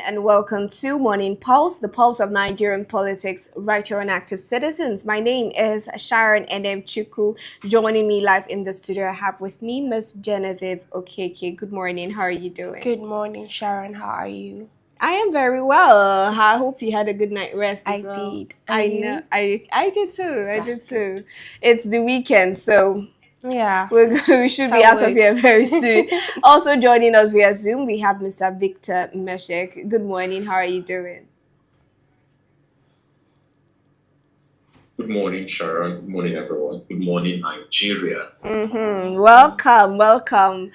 and welcome to Morning Pulse, the pulse of Nigerian politics, right here on Active Citizens. My name is Sharon N.M. Chuku. Joining me live in the studio, I have with me Miss Genevieve Okeke. Good morning. How are you doing? Good morning, Sharon. How are you? I am very well. I hope you had a good night rest as well. Did. I know. I did too. That's good. It's the weekend, so Yeah. we should be Can't out of wait. here very soon. Also joining us via Zoom, we have Mr. Victor Meshek. Good morning. How are you doing? Good morning, Sharon. Good morning, everyone. Good morning, Nigeria. Welcome.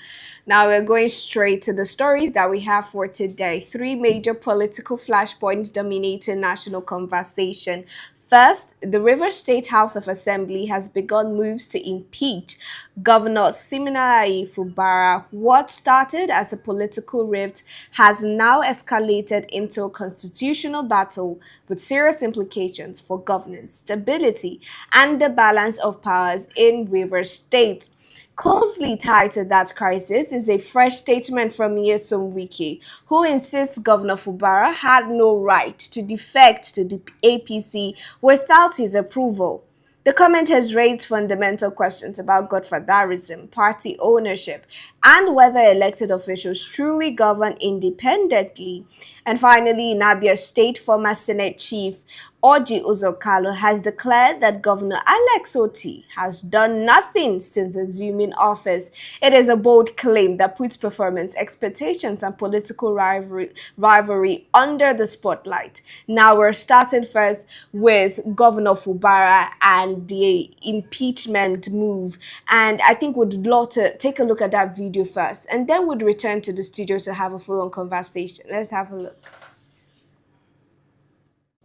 Now we're going straight to the stories that we have for today. Three major political flashpoints dominating national conversation. First, the Rivers State House of Assembly has begun moves to impeach Governor Siminalayi Fubara. What started as a political rift has now escalated into a constitutional battle with serious implications for governance, stability, and the balance of powers in Rivers State. Closely tied to that crisis is a fresh statement from Nyesom Wike, who insists Governor Fubara had no right to defect to the APC without his approval. The comment has raised fundamental questions about godfatherism, party ownership, and whether elected officials truly govern independently. And finally, in Abia State, former Senate Chief Orji Kalu has declared that Governor Alex Otti has done nothing since assuming office. It is a bold claim that puts performance, expectations, and political rivalry under the spotlight. Now we're starting first with Governor Fubara and the impeachment move. And I think we'd love to take a look at that video first, and then we'd return to the studio to have a full-on conversation. Let's have a look.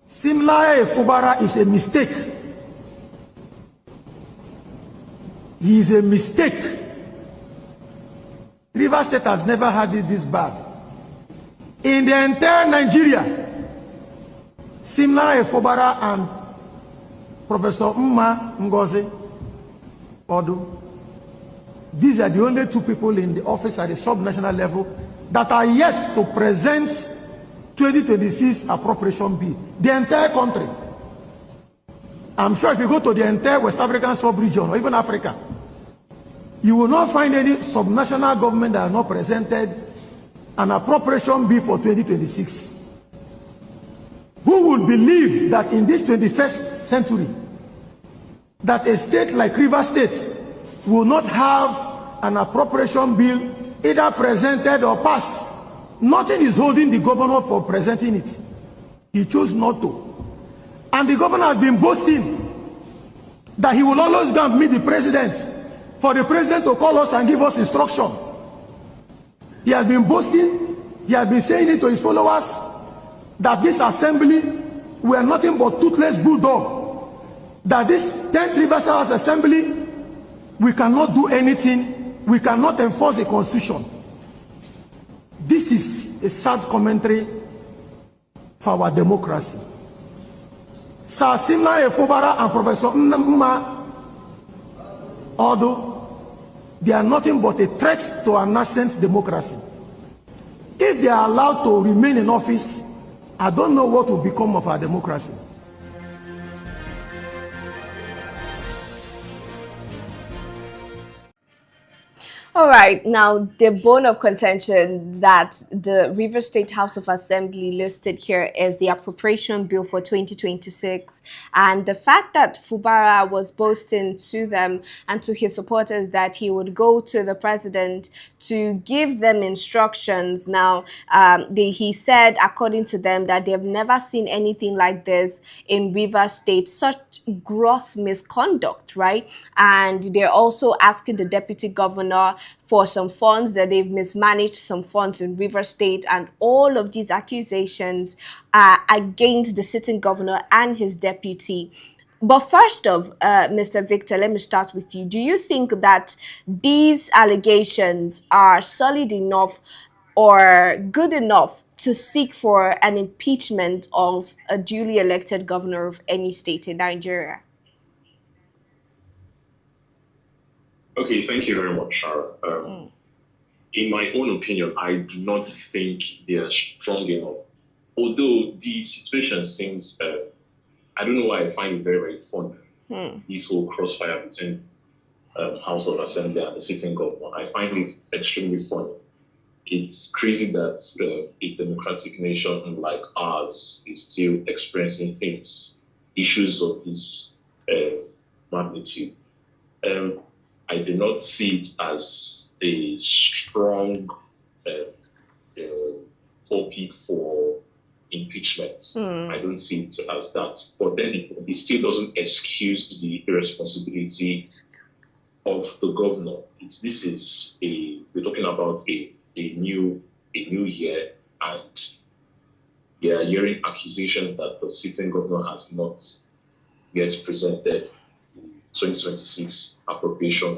Siminalayi Fubara is a mistake. He is a mistake. Rivers State has never had it this bad. In the entire Nigeria, Siminalayi Fubara and Professor Mma Ngozi Odu, these are the only two people in the office at the sub-national level that are yet to present 2026 appropriation bill. The entire country. I'm sure if you go to the entire West African sub-region or even Africa, you will not find any sub-national government that has not presented an appropriation bill for 2026. Who would believe that in this 21st century, that a state like Rivers State will not have an appropriation bill either presented or passed? Nothing is holding the governor for presenting it. He chose not to. And the governor has been boasting that he will always go and meet the president for the president to call us and give us instruction. He has been boasting, he has been saying it to his followers, that this assembly were nothing but toothless bulldog. That this 10th Rivers House Assembly, we cannot do anything, we cannot enforce the constitution. This is a sad commentary for our democracy. Sir Siminalayi Fubara and Professor Mma Odu, they are nothing but a threat to our nascent democracy. If they are allowed to remain in office, I don't know what will become of our democracy. All right, now the bone of contention that the Rivers State House of Assembly listed here is the appropriation bill for 2026, and the fact that Fubara was boasting to them and to his supporters that he would go to the president to give them instructions. Now, he said, according to them, that they've never seen anything like this in Rivers State, such gross misconduct, right? And they're also asking the deputy governor for some funds, that they've mismanaged some funds in River State, and all of these accusations are against the sitting governor and his deputy. But first off, Mr. Victor, let me start with you. Do you think that these allegations are solid enough or good enough to seek for an impeachment of a duly elected governor of any state in Nigeria? Okay, thank you very much, Sharon. In my own opinion, I do not think they are strong enough although the situation seems, I don't know why I find it very, very funny, this whole crossfire between House of Assembly and the sitting government. I find it extremely funny. It's crazy that a democratic nation like ours is still experiencing issues of this magnitude. I do not see it as a strong topic for impeachment. I don't see it as that. But then it still doesn't excuse the irresponsibility of the governor. We're talking about a new year, and they are hearing accusations that the sitting governor has not yet presented 2026 appropriation.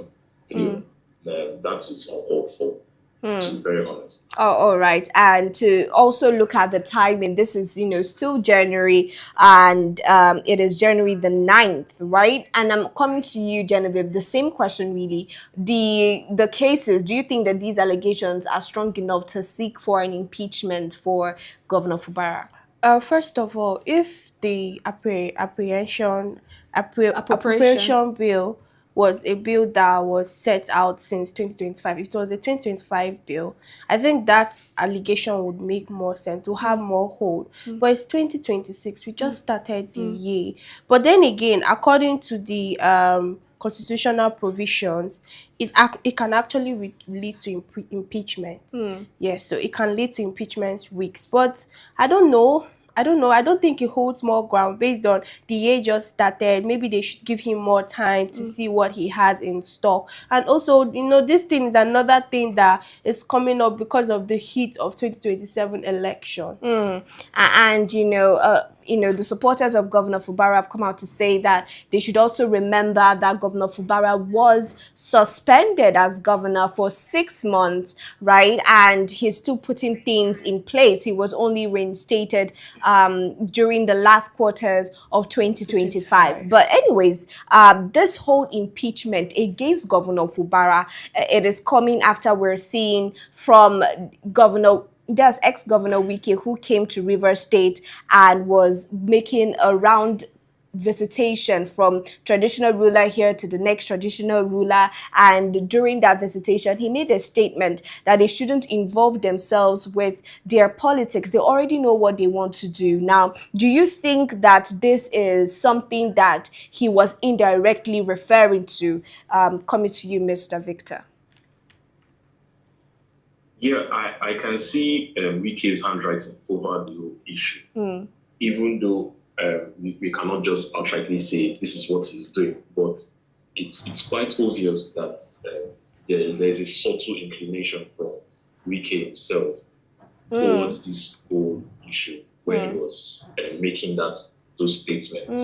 That is uncalled for, to be very honest. Oh, all right. And to also look at the timing, this is, still January, and it is January the 9th, right? And I'm coming to you, Genevieve, the same question really. The cases, do you think that these allegations are strong enough to seek for an impeachment for Governor Fubara? First of all, if the appropriation bill was a bill that was set out since 2025, if it was a 2025 bill, I think that allegation would make more sense, will have more hold. But it's 2026, we just started the year. But then again, according to the constitutional provisions, it can actually lead to impeachment. Yes, so it can lead to impeachment weeks. But I don't know. I don't think it holds more ground based on the year just started. Maybe they should give him more time to see what he has in stock. And also, this thing is another thing that is coming up because of the heat of 2027 election. And the supporters of Governor Fubara have come out to say that they should also remember that Governor Fubara was suspended as governor for 6 months, right? And he's still putting things in place. He was only reinstated during the last quarters of 2025. But anyways, this whole impeachment against Governor Fubara, it is coming after we're seeing from there's ex-governor Wike, who came to Rivers State and was making a round visitation from traditional ruler here to the next traditional ruler. And during that visitation, he made a statement that they shouldn't involve themselves with their politics. They already know what they want to do. Now, do you think that this is something that he was indirectly referring to? Coming to you, Mr. Victor. Yeah, I can see Wike's handwriting over the whole issue, even though we cannot just outrightly say this is what he's doing, but it's quite obvious that there's a subtle inclination from Wike himself towards this whole issue when he was making those statements.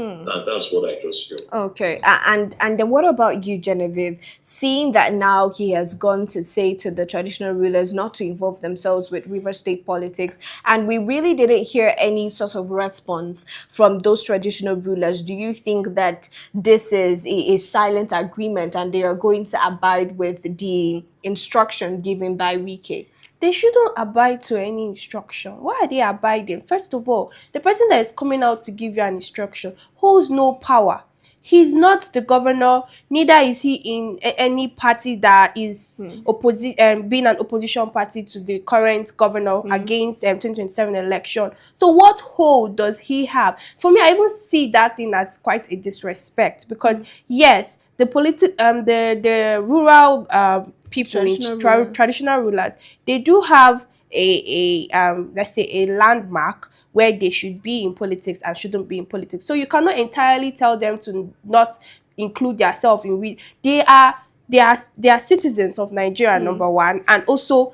That's what I just feel. Okay, and then what about you, Genevieve? Seeing that now he has gone to say to the traditional rulers not to involve themselves with River State politics, and we really didn't hear any sort of response from those traditional rulers, do you think that this is a silent agreement and they are going to abide with the instruction given by Wike? They shouldn't abide to any instruction. Why are they abiding? First of all, the person that is coming out to give you an instruction holds no power. He's not the governor, neither is he in any party that is being an opposition party to the current governor against 2027 election. So what hold does he have? For me, I even see that thing as quite a disrespect, because yes, the rural people, traditional rulers, they do have a let's say a landmark where they should be in politics and shouldn't be in politics. So you cannot entirely tell them to not include themselves in they are citizens of Nigeria, number one, and also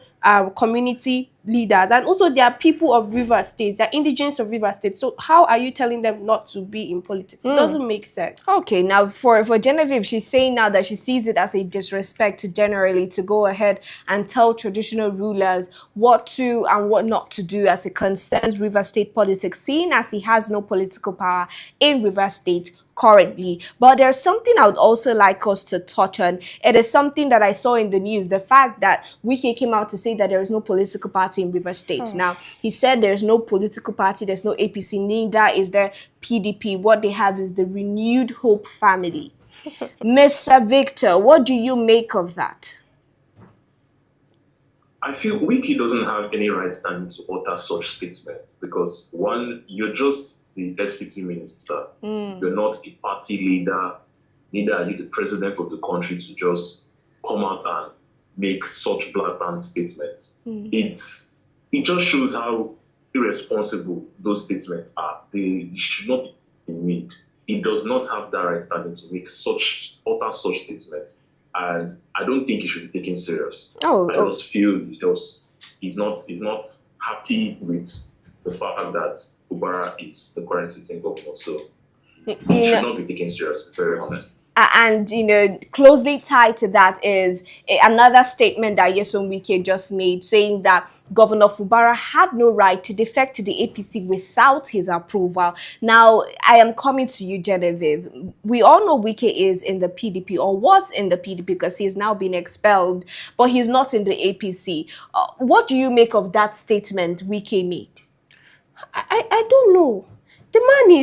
community leaders, and also they are people of River State, they're indigenous of River State. So how are you telling them not to be in politics? It doesn't make sense. Okay, now for Genevieve, she's saying now that she sees it as a disrespect generally to go ahead and tell traditional rulers what to and what not to do as it concerns River State politics, seeing as he has no political power in River State currently. But there's something I would also like us to touch on. It is something that I saw in the news, the fact that Wike came out to say say that there is no political party in River State. Now, he said there's no political party, there's no APC, neither is there PDP. What they have is the Renewed Hope family. Mr. Victor, what do you make of that? I feel Wiki doesn't have any right standing to utter such statements because, one, you're just the FCT minister. You're not a party leader, neither are you the president of the country to just come out and make such blatant statements. It just shows how irresponsible those statements are. They should not be made. He does not have that right standing to make utter such statements. And I don't think he should be taken serious. I just feel he's not happy with the fact that Ubara is the current sitting governor. So he should not be taken serious, to be very honest. And, closely tied to that is another statement that Nyesom Wike just made, saying that Governor Fubara had no right to defect to the APC without his approval. Now, I am coming to you, Genevieve. We all know Wike is in the PDP, or was in the PDP, because he's now been expelled, but he's not in the APC. What do you make of that statement Wike made? I don't know. The man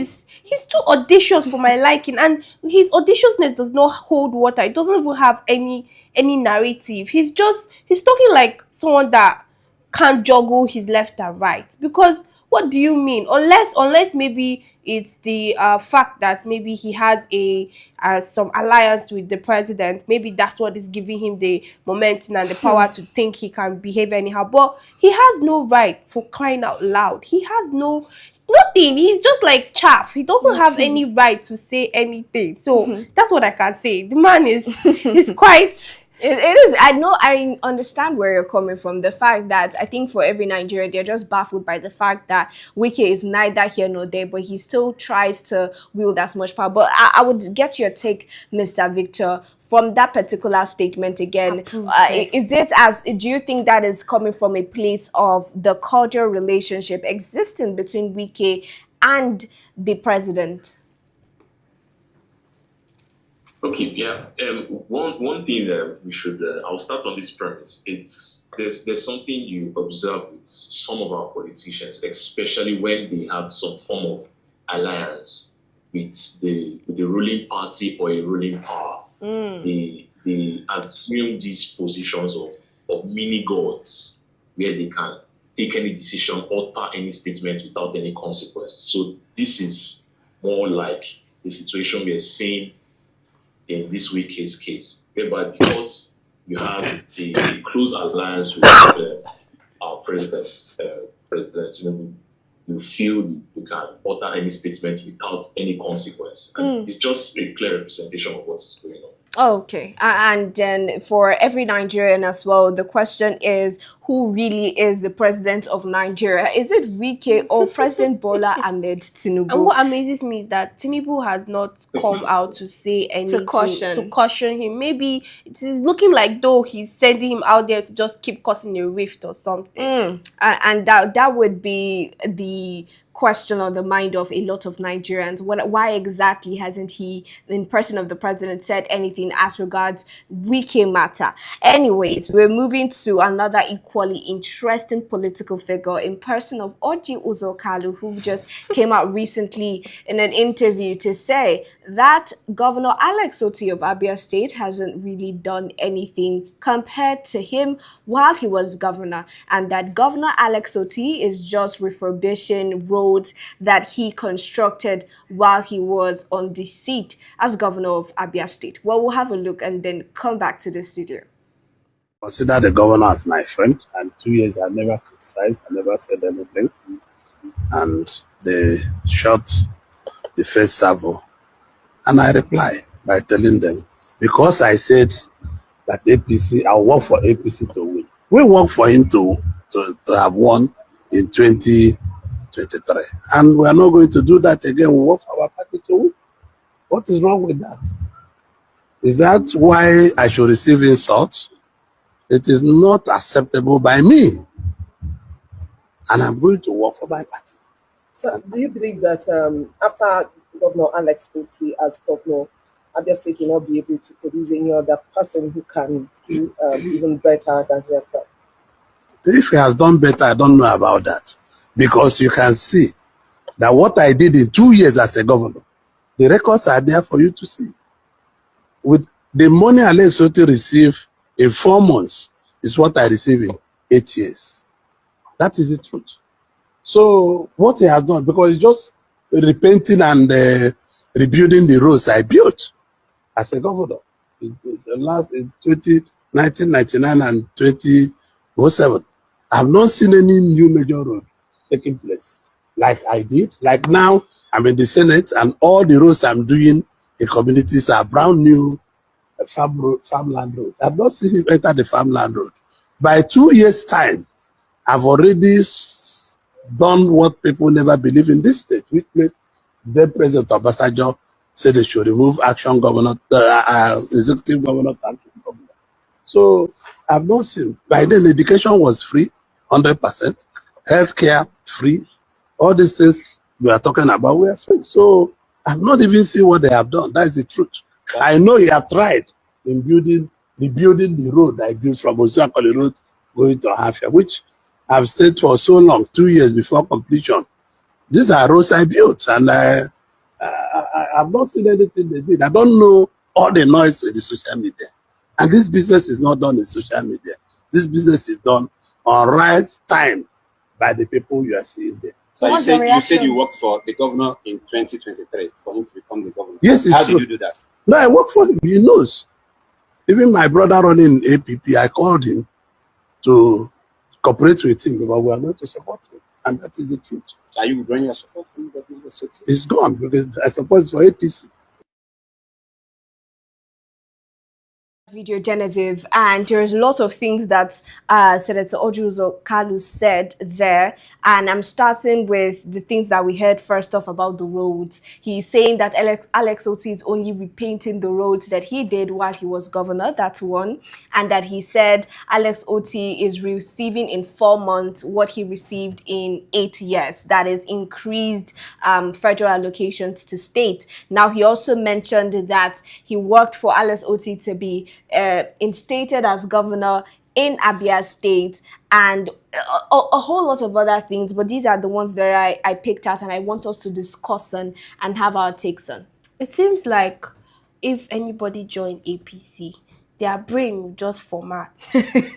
he's too audacious for my liking, and his audaciousness does not hold water. It doesn't even have any narrative. He's talking like someone that can't juggle his left and right. Because what do you mean? Unless maybe it's the fact that maybe he has some alliance with the president. Maybe that's what is giving him the momentum and the power to think he can behave anyhow. But he has no right, for crying out loud. He has nothing. He's just like chaff. He doesn't have any right to say anything. So that's what I can say. The man is quite... It is. I understand where you're coming from. The fact that I think for every Nigerian, they're just baffled by the fact that Wike is neither here nor there, but he still tries to wield as much power. But I would get your take, Mr. Victor, from that particular statement again. Do you think that is coming from a place of the cordial relationship existing between Wike and the president? Okay, yeah. One thing that we should, I'll start on this premise. There's something you observe with some of our politicians, especially when they have some form of alliance with the ruling party or a ruling power. They assume these positions of mini gods where they can take any decision, utter any statement without any consequence. So this is more like the situation we are seeing in this Wike's case, whereby because you have a close alliance with our president, you feel you can utter any statement without any consequence. And it's just a clear representation of what is going on. Okay. And then for every Nigerian as well, the question is, who really is the president of Nigeria? Is it Wike or President Bola Ahmed Tinubu? And what amazes me is that Tinubu has not come out to say anything to caution him. Maybe it is looking like though he's sending him out there to just keep causing a rift or something. And that would be the question on the mind of a lot of Nigerians. Why exactly hasn't he, in person of the president, said anything as regards Wike matter? Anyways, we're moving to another equally interesting political figure in person of Orji Kalu, who just came out recently in an interview to say that Governor Alex Otti of Abia State hasn't really done anything compared to him while he was governor, and that Governor Alex Otti is just refurbishing roads that he constructed while he was on the seat as governor of Abia State. Well, we'll have a look and then come back to the studio. Consider the governor as my friend, and 2 years I never criticized, I never said anything. And they shot the first salvo. And I reply by telling them, because I said that APC, I'll work for APC to win. We work for him to have won in 2023. And we are not going to do that again. We work for our party to win. What is wrong with that? Is that why I should receive insults? It is not acceptable by me. And I'm going to work for my party. So do you believe that after Governor Alex Otti as governor, Abia State will not be able to produce any other person who can do even better than he has done? If he has done better, I don't know about that. Because you can see that what I did in 2 years as a governor, the records are there for you to see. With the money Alex Otti received in 4 months is what I received in 8 years. That is the truth. So what he has done, because it's just repainting and rebuilding the roads I built as a governor in 1999 and 2007. I have not seen any new major road taking place like I did. Like now, I'm in the Senate and all the roads I'm doing in communities are brand new farmland road. I've not seen him enter the farmland road. By 2 years' time, I've already done what people never believe in this state, which made the President Obasanjo say they should remove action governor, executive governor, action governor. So I've not seen. By then, education was free, 100%. Healthcare free. All these things we are talking about were free. So I've not even seen what they have done. That is the truth. I know you have tried in rebuilding the road I built from Ozuakoli Road going to Hafia, which I've stayed for so long, 2 years before completion. These are roads I built, and I've not seen anything they did. I don't know all the noise in the social media. And this business is not done in social media. This business is done on right time by the people you are seeing there. So you said you worked for the governor in 2023 for him to become the governor. Yes, it's How true. did you do that? No, I work for him. He knows. Even my brother running APP, I called him to cooperate with him because we are going to support him. And that is the truth. Are you withdrawing your support from the city? It's gone because I support for APC. Video Genevieve, and there's a lot of things that Senator Orji Kalu said there, and I'm starting with the things that we heard first off about the roads. He's saying that Alex Otti is only repainting the roads that he did while he was governor. That's one. And that he said Alex Otti is receiving in 4 months what he received in 8 years. That is increased federal allocations to state. Now, he also mentioned that he worked for Alex Otti to be instated as governor in Abia State, and a whole lot of other things, but these are the ones that I picked out and I want us to discuss and have our takes on. It seems like if anybody join APC, their brain will just format.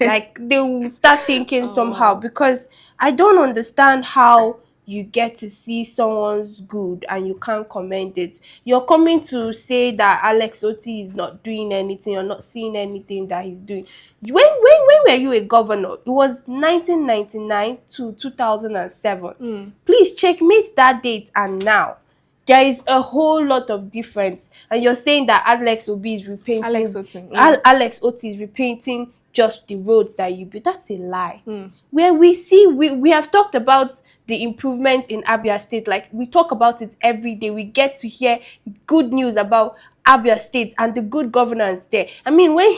Like they will start thinking somehow, because I don't understand how you get to see someone's good and you can't commend it. You're coming to say that Alex Otti is not doing anything, you're not seeing anything that he's doing. When were you a governor? It was 1999 to 2007. Please checkmate that date and now. There is a whole lot of difference. And you're saying that Alex Otti is repainting. Alex Otti is repainting just the roads that you built. That's a lie. Where we see, we have talked about the improvement in Abia State. Like, we talk about it every day. We get to hear good news about Abia State and the good governance there. I mean, when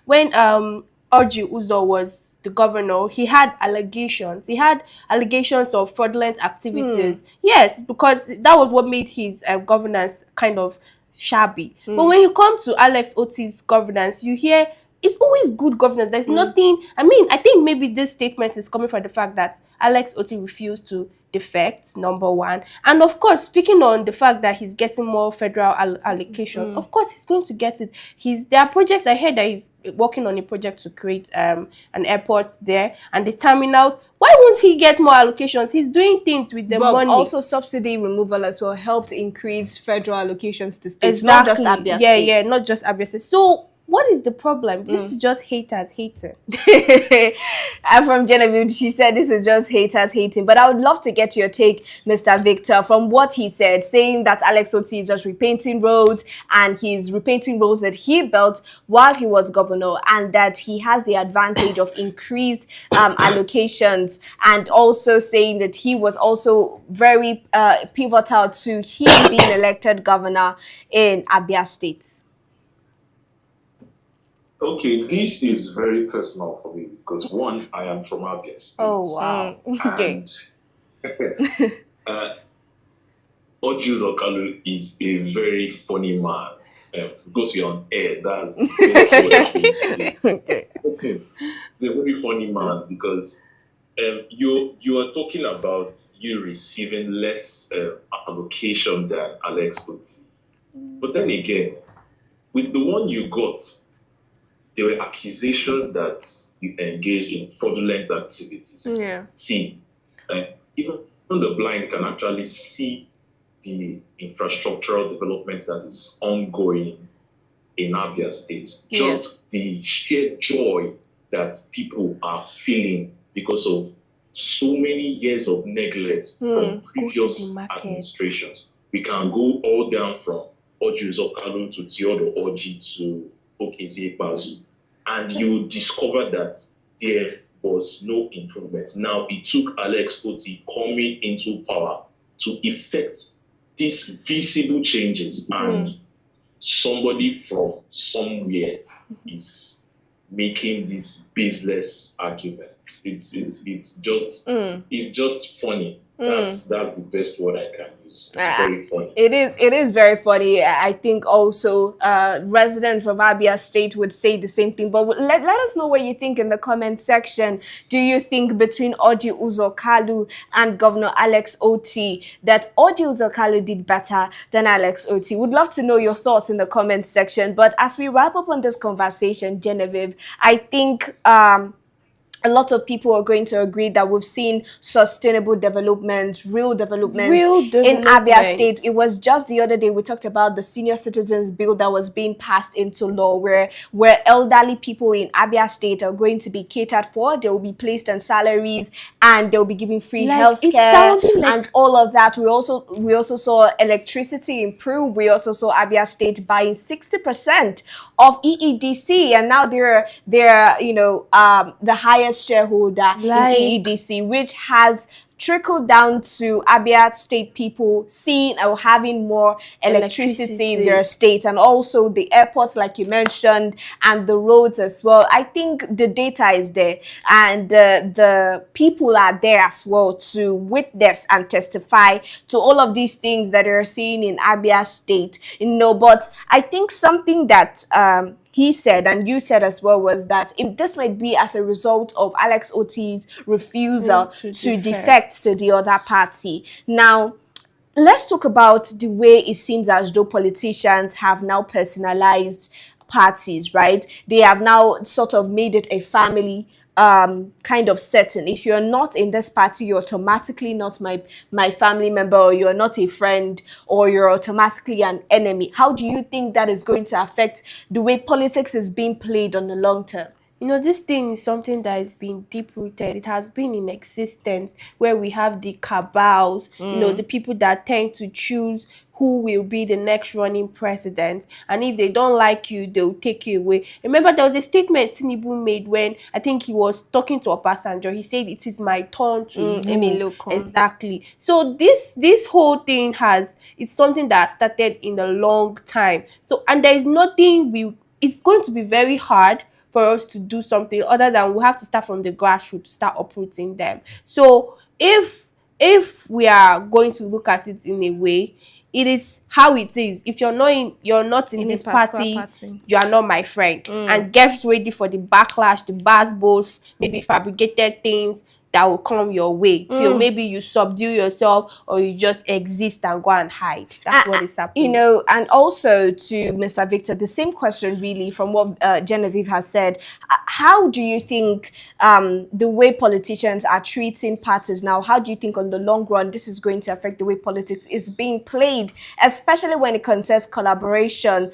Orji Uzo was the governor, he had allegations. He had allegations of fraudulent activities. Yes, because that was what made his governance kind of shabby. But when you come to Alex Otti's governance, you hear it's always good governance. There's nothing. I mean, I think maybe this statement is coming from the fact that Alex Otti refused to defect, number one. And of course, speaking on the fact that he's getting more federal allocations, of course he's going to get it. There are projects, I heard that he's working on a project to create an airport there and the terminals. Why won't he get more allocations? He's doing things with the money. Also, subsidy removal as well helped increase federal allocations to states, not just Abia State. Yeah, not just Abia State. So what is the problem? This is just haters hating. And from Genevieve, she said this is just haters hating. But I would love to get your take, Mr. Victor, from what he said, saying that Alex Otti is just repainting roads, and he's repainting roads that he built while he was governor, and that he has the advantage of increased allocations, and also saying that he was also very pivotal to him being elected governor in Abia State. Okay, this is very personal for me because one, I am from Abia State. Oh wow! Okay. Orji Kalu is a very funny man. Because we're on air, that's okay. Okay. a very funny man because you are talking about you receiving less allocation than Alex Otti. But then again, with the one you got, there were accusations that you engaged in fraudulent activities. Yeah. See, even the blind can actually see the infrastructural development that is ongoing in Abia State. Just the sheer joy that people are feeling because of so many years of neglect from previous administrations. We can go all down from Orji Kalu to Theodore Orji to Okezie Bazu, and you discover that there was no improvement. Now, it took Alex Otti coming into power to effect these visible changes, and somebody from somewhere is making this baseless argument. It's just funny. That's the best word I can use. It's very funny. It is very funny. I think also residents of Abia State would say the same thing. But let us know what you think in the comment section. Do you think between Orji Kalu and Governor Alex Otti that Orji Kalu did better than Alex Otti? Would love to know your thoughts in the comment section. But as we wrap up on this conversation, Genevieve, I think a lot of people are going to agree that we've seen sustainable development, real development in Abia State. It was just the other day we talked about the senior citizens bill that was being passed into law, where elderly people in Abia State are going to be catered for. They will be placed on salaries and they'll be given free healthcare and all of that. We also saw electricity improve. We also saw Abia State buying 60% of EEDC, and now they're the highest shareholder in EEDC, which has trickled down to Abia State people seeing or having more electricity in their state, and also the airports, like you mentioned, and the roads as well. I think the data is there, and the people are there as well to witness and testify to all of these things that they're seeing in Abia State. But I think something that he said, and you said as well, was that this might be as a result of Alex Otti's refusal to defect to the other party. Now, let's talk about the way it seems as though politicians have now personalized parties, right? They have now sort of made it a family kind of setting. If you're not in this party, you're automatically not my family member, or you're not a friend, or you're automatically an enemy. How do you think that is going to affect the way politics is being played on the long term? This thing is something that has been deep-rooted. It has been in existence, where we have the cabals, the people that tend to choose who will be the next running president. And if they don't like you, they'll take you away. Remember, there was a statement Tinubu made when I think he was talking to Obasanjo. He said, "It is my turn to rule." Exactly. So this whole thing it's something that started in a long time. So, and there is nothing it's going to be very hard for us to do something other than we have to start from the grassroots to start uprooting them. So if we are going to look at it in a way, it is how it is. If you're not in this party, you are not my friend. And get ready for the backlash, the basketballs, maybe fabricated things that will come your way till maybe you subdue yourself, or you just exist and go and hide. That's what is happening. And also to Mr. Victor, the same question really from what Genevieve has said. How do you think the way politicians are treating parties now, how do you think on the long run this is going to affect the way politics is being played, especially when it concerns collaboration,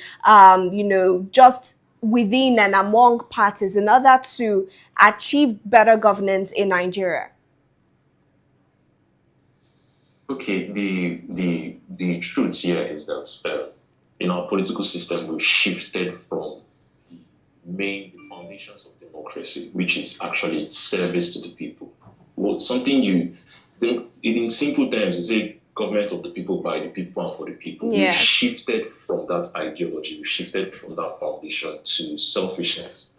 just within and among parties in order to achieve better governance in Nigeria? Okay, the truth here is that in our political system we've shifted from the main foundations of democracy, which is actually service to the people. Well, in simple terms, you say government of the people, by the people, and for the people. Yes. We shifted from that ideology, we shifted from that foundation to selfishness.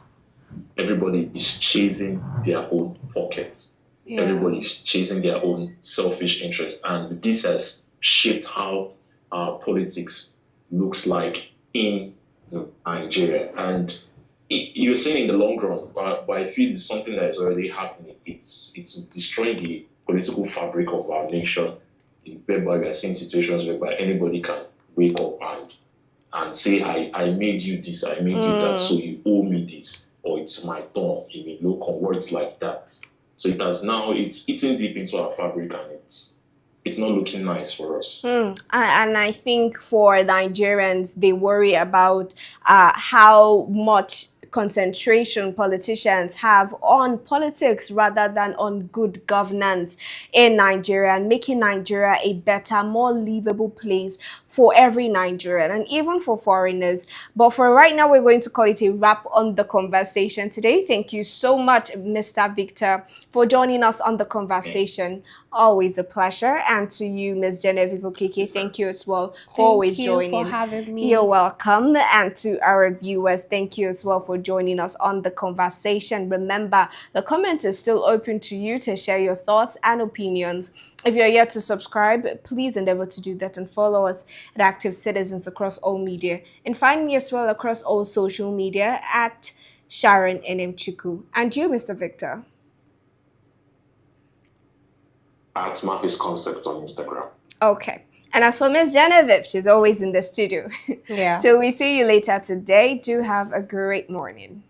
Everybody is chasing their own pockets. Yeah. Everybody is chasing their own selfish interests. And this has shaped how our politics looks like in Nigeria. And You're saying in the long run, but I feel it's something that is already happening. It's destroying the political fabric of our nation, whereby we are seeing situations whereby anybody can wake up and say, I made you this, I made you that, so you owe me this, or it's my turn, in a local words like that. So it has now, it's eating deep into our fabric, and it's not looking nice for us. And I think for Nigerians, they worry about how much concentration politicians have on politics rather than on good governance in Nigeria, and making Nigeria a better, more livable place for every Nigerian and even for foreigners. But for right now, we're going to call it a wrap on the conversation today. Thank you so much, Mr. Victor, for joining us on the conversation. Always a pleasure. And to you, Ms. Genevieve Okeke, thank you as well for always joining. Thank you for having me. You're welcome. And to our viewers, thank you as well for joining us on the conversation. Remember, the comment is still open to you to share your thoughts and opinions. If you're yet to subscribe, please endeavor to do that and follow us at Active Citizens across all media. And find me as well across all social media at Sharon Nmchuku. And you, Mr. Victor? At Marcus Concepts on Instagram. Okay. And as for Miss Genevieve, she's always in the studio. Yeah. Till we see you later today, do have a great morning.